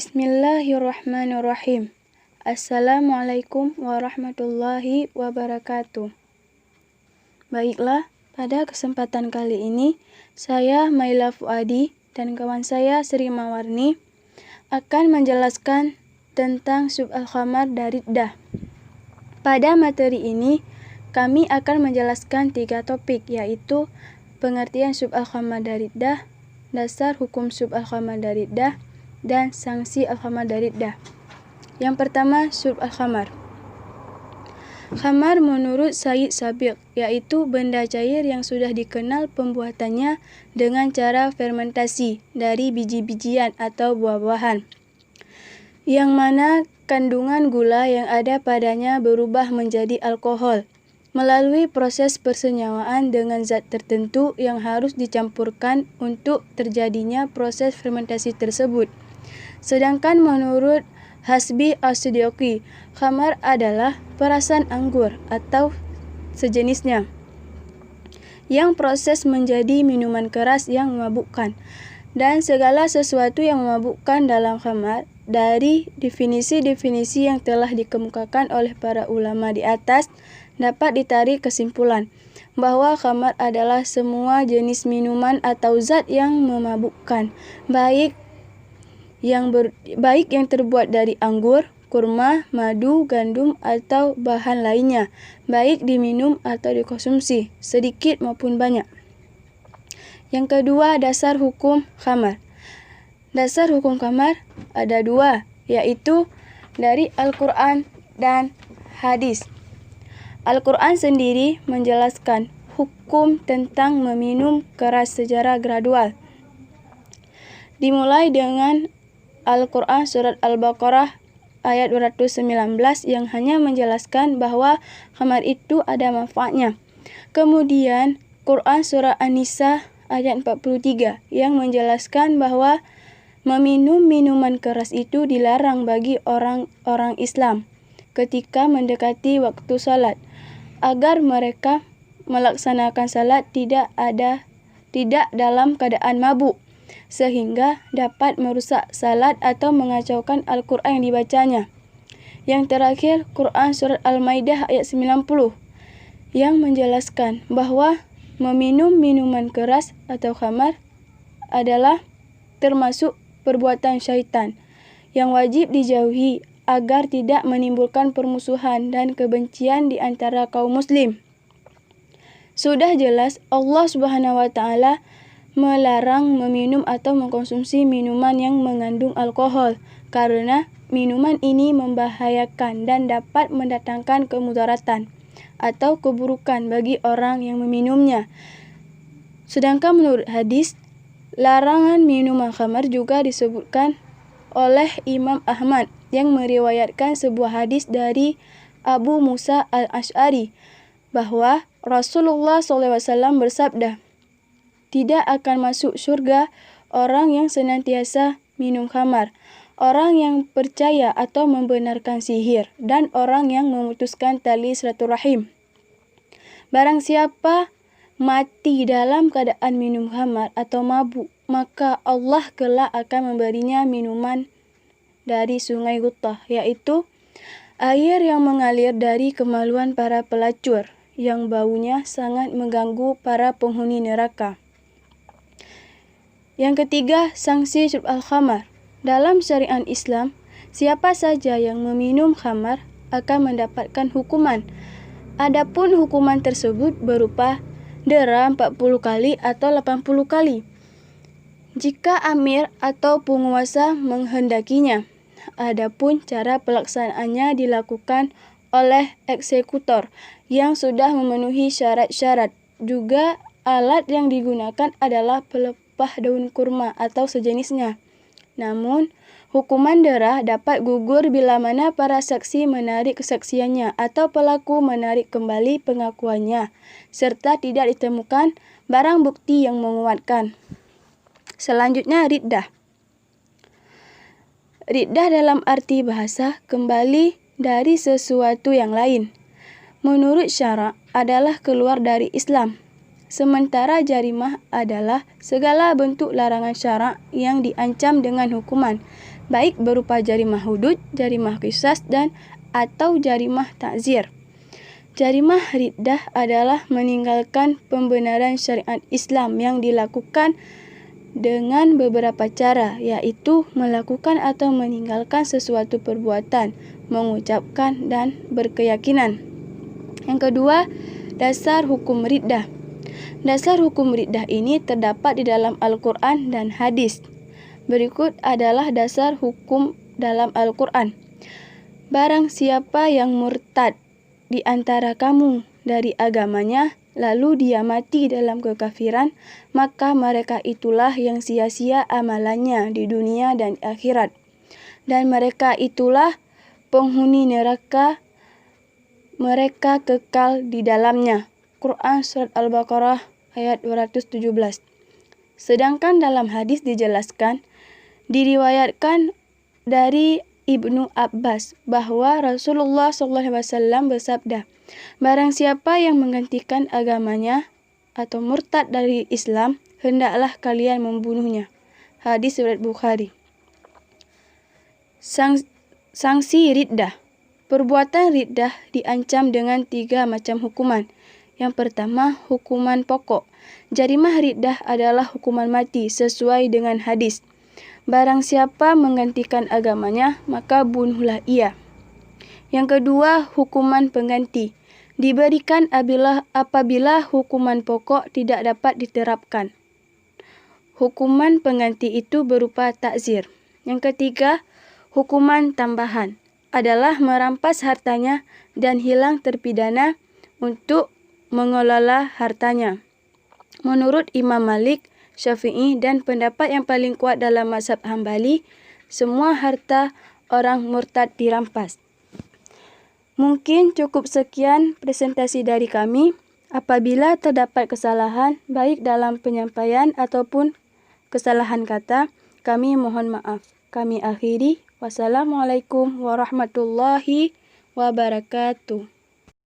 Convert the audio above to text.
Bismillahirrahmanirrahim. Assalamualaikum warahmatullahi wabarakatuh. Baiklah, pada kesempatan kali ini, saya Maila Fuadi dan kawan saya Sri Mawarni akan menjelaskan tentang Sub Al-Khamar dari Dah. Pada materi ini, kami akan menjelaskan 3 topik, yaitu pengertian Sub Al-Khamar dari Dah, dasar hukum Sub Al-Khamar dari Dah, dan sanksi Al-Khamar dari Dah. Yang pertama, Sub Al-Khamar. Khamar menurut Sayyid Sabiq, yaitu benda cair yang sudah dikenal pembuatannya dengan cara fermentasi dari biji-bijian atau buah-buahan, yang mana kandungan gula yang ada padanya berubah menjadi alkohol melalui proses persenyawaan dengan zat tertentu yang harus dicampurkan untuk terjadinya proses fermentasi tersebut. Sedangkan menurut Hasbi As-Siddiqi, khamar adalah perasan anggur atau sejenisnya yang proses menjadi minuman keras yang memabukkan, dan segala sesuatu yang memabukkan dalam khamar. Dari definisi-definisi yang telah dikemukakan oleh para ulama di atas, dapat ditarik kesimpulan bahwa khamar adalah semua jenis minuman atau zat yang memabukkan, baik yang terbuat dari anggur, kurma, madu, gandum, atau bahan lainnya, baik diminum atau dikonsumsi, sedikit maupun banyak. Yang kedua, dasar hukum khamar. Dasar hukum khamar ada 2, yaitu dari Al-Quran dan hadis. Al-Quran sendiri menjelaskan hukum tentang meminum keras secara gradual. Dimulai dengan Al-Quran Surat Al-Baqarah ayat 219 yang hanya menjelaskan bahwa khamar itu ada manfaatnya. Kemudian Quran Surah An-Nisa ayat 43 yang menjelaskan bahwa meminum minuman keras itu dilarang bagi orang-orang Islam ketika mendekati waktu salat, agar mereka melaksanakan salat tidak dalam keadaan mabuk, sehingga dapat merusak salat atau mengacaukan Al-Quran yang dibacanya. Yang terakhir, Quran Surat Al-Maidah ayat 90 yang menjelaskan bahwa meminum minuman keras atau khamar adalah termasuk perbuatan syaitan yang wajib dijauhi agar tidak menimbulkan permusuhan dan kebencian di antara kaum muslim. Sudah jelas Allah Subhanahu wa taala melarang meminum atau mengkonsumsi minuman yang mengandung alkohol, karena minuman ini membahayakan dan dapat mendatangkan kemudaratan atau keburukan bagi orang yang meminumnya. Sedangkan menurut hadis, larangan minuman khamar juga disebutkan oleh Imam Ahmad yang meriwayatkan sebuah hadis dari Abu Musa Al-Asy'ari bahwa Rasulullah SAW bersabda, "Tidak akan masuk surga orang yang senantiasa minum khamar, orang yang percaya atau membenarkan sihir, dan orang yang memutuskan tali silaturahim. Barang siapa mati dalam keadaan minum khamar atau mabuk, maka Allah kelak akan memberinya minuman dari sungai Guttah, yaitu air yang mengalir dari kemaluan para pelacur, yang baunya sangat mengganggu para penghuni neraka." Yang ketiga, sanksi Sub Al-Khamar. Dalam syariat Islam, siapa saja yang meminum khamar akan mendapatkan hukuman. Adapun hukuman tersebut berupa dera 40 kali atau 80 kali jika amir atau penguasa menghendakinya. Adapun cara pelaksanaannya dilakukan oleh eksekutor yang sudah memenuhi syarat-syarat. Juga alat yang digunakan adalah pelepah daun kurma atau sejenisnya. Namun, hukuman dera dapat gugur bila mana para saksi menarik kesaksiannya atau pelaku menarik kembali pengakuannya, serta tidak ditemukan barang bukti yang menguatkan. Selanjutnya, riddah. Riddah dalam arti bahasa kembali dari sesuatu yang lain. Menurut syarak adalah keluar dari Islam. Sementara jarimah adalah segala bentuk larangan syarak yang diancam dengan hukuman, baik berupa jarimah hudud, jarimah qisas, dan atau jarimah ta'zir. Jarimah riddah adalah meninggalkan pembenaran syariat Islam yang dilakukan dengan beberapa cara, yaitu melakukan atau meninggalkan sesuatu perbuatan, mengucapkan, dan berkeyakinan. Yang kedua, dasar hukum riddah. Dasar hukum riddah ini terdapat di dalam Al-Quran dan hadis. Berikut adalah dasar hukum dalam Al-Quran. Barang siapa yang murtad di antara kamu dari agamanya, lalu dia mati dalam kekafiran, maka mereka itulah yang sia-sia amalannya di dunia dan akhirat. Dan mereka itulah penghuni neraka, mereka kekal di dalamnya. Quran Surat Al-Baqarah ayat 217. Sedangkan dalam hadis dijelaskan, diriwayatkan dari Ibnu Abbas bahwa Rasulullah SAW bersabda, barang siapa yang menggantikan agamanya atau murtad dari Islam, hendaklah kalian membunuhnya. Hadis riwayat Bukhari. Sanksi riddah. Perbuatan riddah diancam dengan 3 macam hukuman. Yang pertama, hukuman pokok. Jarimah riddah adalah hukuman mati sesuai dengan hadis. Barang siapa menggantikan agamanya, maka bunuhlah ia. Yang kedua, hukuman pengganti. Diberikan apabila hukuman pokok tidak dapat diterapkan. Hukuman pengganti itu berupa ta'zir. Yang ketiga, hukuman tambahan adalah merampas hartanya dan hilang terpidana untuk mengelola hartanya. Menurut Imam Malik, Syafi'i, dan pendapat yang paling kuat dalam mazhab Hambali, semua harta orang murtad dirampas. Mungkin cukup sekian presentasi dari kami. Apabila terdapat kesalahan, baik dalam penyampaian ataupun kesalahan kata, kami mohon maaf. Kami akhiri. Wassalamualaikum warahmatullahi wabarakatuh.